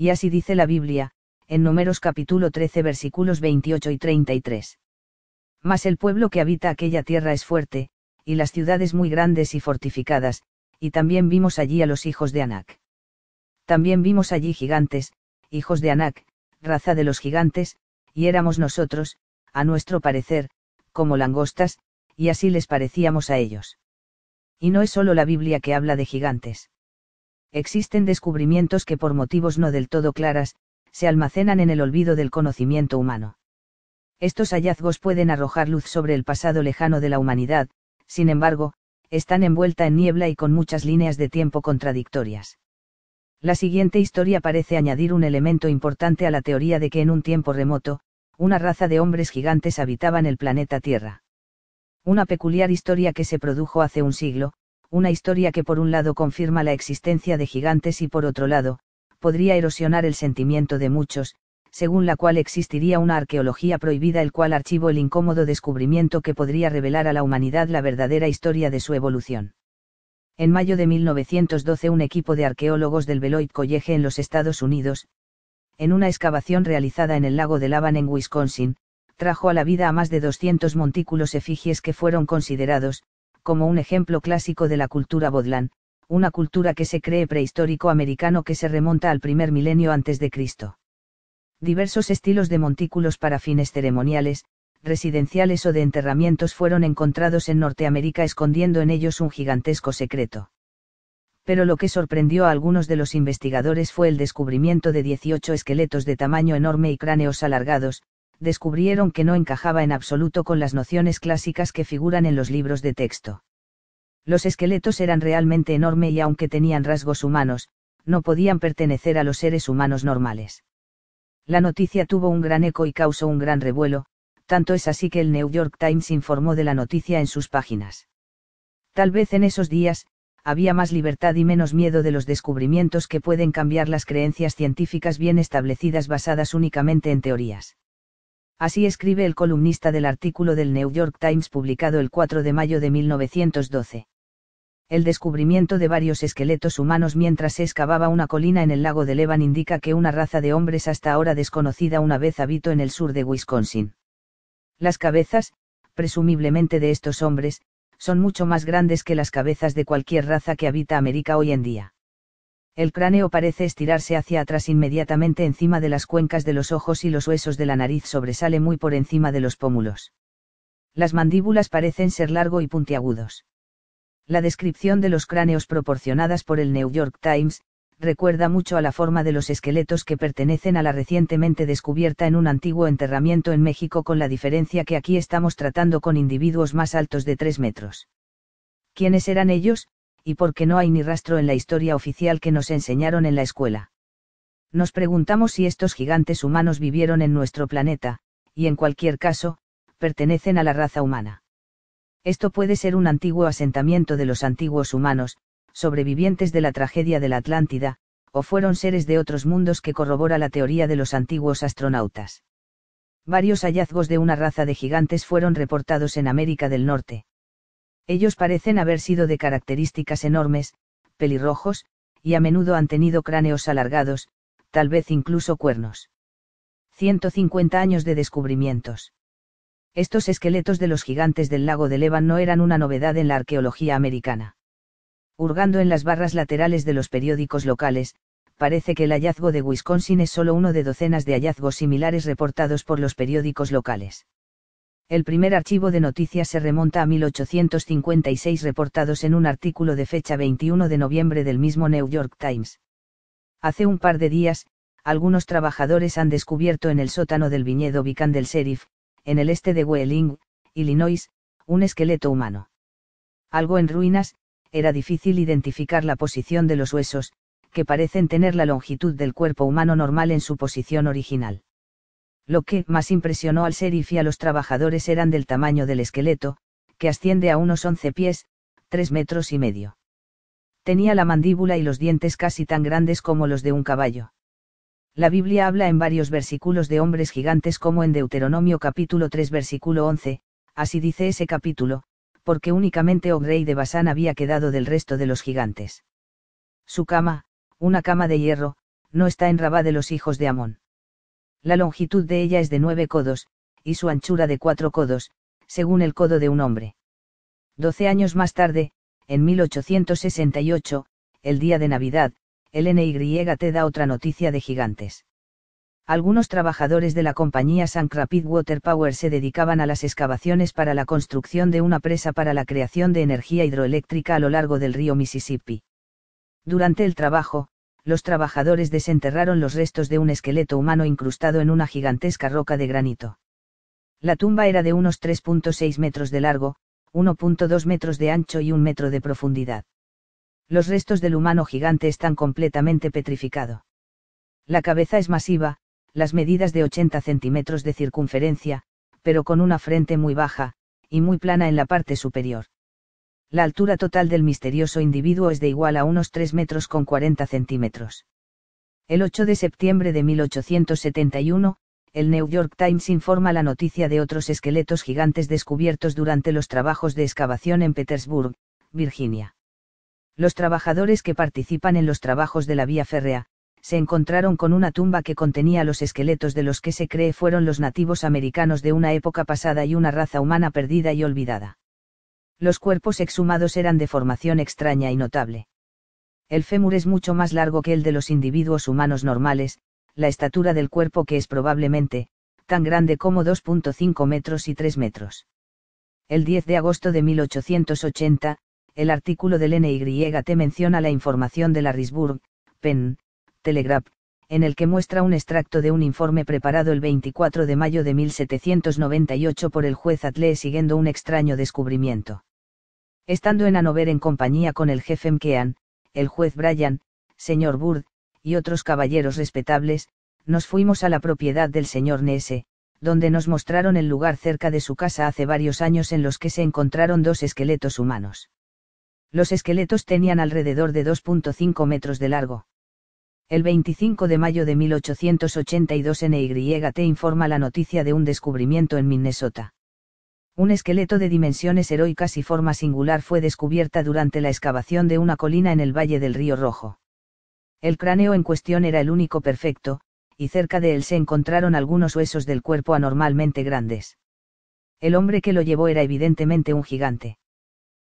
Y así dice la Biblia, en Números capítulo 13 versículos 28 y 33. Mas el pueblo que habita aquella tierra es fuerte, y las ciudades muy grandes y fortificadas, y también vimos allí a los hijos de Anac. También vimos allí gigantes, hijos de Anac, raza de los gigantes, y éramos nosotros, a nuestro parecer, como langostas, y así les parecíamos a ellos. Y no es solo la Biblia que habla de gigantes. Existen descubrimientos que por motivos no del todo claras, se almacenan en el olvido del conocimiento humano. Estos hallazgos pueden arrojar luz sobre el pasado lejano de la humanidad, sin embargo, están envuelta en niebla y con muchas líneas de tiempo contradictorias. La siguiente historia parece añadir un elemento importante a la teoría de que en un tiempo remoto, una raza de hombres gigantes habitaban el planeta Tierra. Una peculiar historia que se produjo hace un siglo, una historia que por un lado confirma la existencia de gigantes y por otro lado, podría erosionar el sentimiento de muchos, según la cual existiría una arqueología prohibida, el cual archivo el incómodo descubrimiento que podría revelar a la humanidad la verdadera historia de su evolución. En mayo de 1912 un equipo de arqueólogos del Beloit College en los Estados Unidos, en una excavación realizada en el lago de Lavan en Wisconsin, trajo a la vida a más de 200 montículos efigies que fueron considerados, como un ejemplo clásico de la cultura Bodlan, una cultura que se cree prehistórico americano que se remonta al primer milenio antes de Cristo. Diversos estilos de montículos para fines ceremoniales, residenciales o de enterramientos fueron encontrados en Norteamérica, escondiendo en ellos un gigantesco secreto. Pero lo que sorprendió a algunos de los investigadores fue el descubrimiento de 18 esqueletos de tamaño enorme y cráneos alargados. Descubrieron que no encajaba en absoluto con las nociones clásicas que figuran en los libros de texto. Los esqueletos eran realmente enormes y aunque tenían rasgos humanos, no podían pertenecer a los seres humanos normales. La noticia tuvo un gran eco y causó un gran revuelo, tanto es así que el New York Times informó de la noticia en sus páginas. Tal vez en esos días, había más libertad y menos miedo de los descubrimientos que pueden cambiar las creencias científicas bien establecidas basadas únicamente en teorías. Así escribe el columnista del artículo del New York Times publicado el 4 de mayo de 1912. El descubrimiento de varios esqueletos humanos mientras se excavaba una colina en el lago de Lavan indica que una raza de hombres hasta ahora desconocida una vez habitó en el sur de Wisconsin. Las cabezas, presumiblemente de estos hombres, son mucho más grandes que las cabezas de cualquier raza que habita América hoy en día. El cráneo parece estirarse hacia atrás inmediatamente encima de las cuencas de los ojos y los huesos de la nariz sobresale muy por encima de los pómulos. Las mandíbulas parecen ser largo y puntiagudos. La descripción de los cráneos proporcionadas por el New York Times, recuerda mucho a la forma de los esqueletos que pertenecen a la recientemente descubierta en un antiguo enterramiento en México, con la diferencia que aquí estamos tratando con individuos más altos de 3 metros. ¿Quiénes eran ellos, y por qué no hay ni rastro en la historia oficial que nos enseñaron en la escuela? Nos preguntamos si estos gigantes humanos vivieron en nuestro planeta, y en cualquier caso, pertenecen a la raza humana. Esto puede ser un antiguo asentamiento de los antiguos humanos, sobrevivientes de la tragedia de la Atlántida, o fueron seres de otros mundos que corrobora la teoría de los antiguos astronautas. Varios hallazgos de una raza de gigantes fueron reportados en América del Norte. Ellos parecen haber sido de características enormes, pelirrojos, y a menudo han tenido cráneos alargados, tal vez incluso cuernos. 150 años de descubrimientos. Estos esqueletos de los gigantes del lago de Lavan no eran una novedad en la arqueología americana. Hurgando en las barras laterales de los periódicos locales, parece que el hallazgo de Wisconsin es solo uno de docenas de hallazgos similares reportados por los periódicos locales. El primer archivo de noticias se remonta a 1856, reportados en un artículo de fecha 21 de noviembre del mismo New York Times. Hace un par de días, algunos trabajadores han descubierto en el sótano del viñedo Beacon del Sheriff, en el este de Wheeling, Illinois, un esqueleto humano. Algo en ruinas, era difícil identificar la posición de los huesos, que parecen tener la longitud del cuerpo humano normal en su posición original. Lo que más impresionó al sheriff y a los trabajadores eran del tamaño del esqueleto, que asciende a unos 11 pies, 3 metros y medio. Tenía la mandíbula y los dientes casi tan grandes como los de un caballo. La Biblia habla en varios versículos de hombres gigantes, como en Deuteronomio capítulo 3 versículo 11, así dice ese capítulo, porque únicamente Og rey de Basán había quedado del resto de los gigantes. Su cama, una cama de hierro, no está en Rabá de los hijos de Amón. La longitud de ella es de 9 codos, y su anchura de 4 codos, según el codo de un hombre. 12 años más tarde, en 1868, el día de Navidad, el NYT da otra noticia de gigantes. Algunos trabajadores de la compañía Saint Rapid Water Power se dedicaban a las excavaciones para la construcción de una presa para la creación de energía hidroeléctrica a lo largo del río Mississippi. Durante el trabajo, los trabajadores desenterraron los restos de un esqueleto humano incrustado en una gigantesca roca de granito. La tumba era de unos 3.6 metros de largo, 1.2 metros de ancho y 1 metro de profundidad. Los restos del humano gigante están completamente petrificado. La cabeza es masiva, las medidas de 80 centímetros de circunferencia, pero con una frente muy baja, y muy plana en la parte superior. La altura total del misterioso individuo es de igual a unos 3 metros con 40 centímetros. El 8 de septiembre de 1871, el New York Times informa la noticia de otros esqueletos gigantes descubiertos durante los trabajos de excavación en Petersburg, Virginia. Los trabajadores que participan en los trabajos de la vía férrea, se encontraron con una tumba que contenía los esqueletos de los que se cree fueron los nativos americanos de una época pasada y una raza humana perdida y olvidada. Los cuerpos exhumados eran de formación extraña y notable. El fémur es mucho más largo que el de los individuos humanos normales, la estatura del cuerpo que es probablemente, tan grande como 2.5 metros y 3 metros. El 10 de agosto de 1880, el artículo del NYT menciona la información de la Harrisburg, Penn, Telegraph, en el que muestra un extracto de un informe preparado el 24 de mayo de 1798 por el juez Atlee siguiendo un extraño descubrimiento. Estando en Hanover en compañía con el jefe Mkean, el juez Bryan, señor Burd, y otros caballeros respetables, nos fuimos a la propiedad del señor Nese, donde nos mostraron el lugar cerca de su casa hace varios años en los que se encontraron 2 esqueletos humanos. Los esqueletos tenían alrededor de 2.5 metros de largo. El 25 de mayo de 1882 NYT informa la noticia de un descubrimiento en Minnesota. Un esqueleto de dimensiones heroicas y forma singular fue descubierta durante la excavación de una colina en el valle del Río Rojo. El cráneo en cuestión era el único perfecto, y cerca de él se encontraron algunos huesos del cuerpo anormalmente grandes. El hombre que lo llevó era evidentemente un gigante.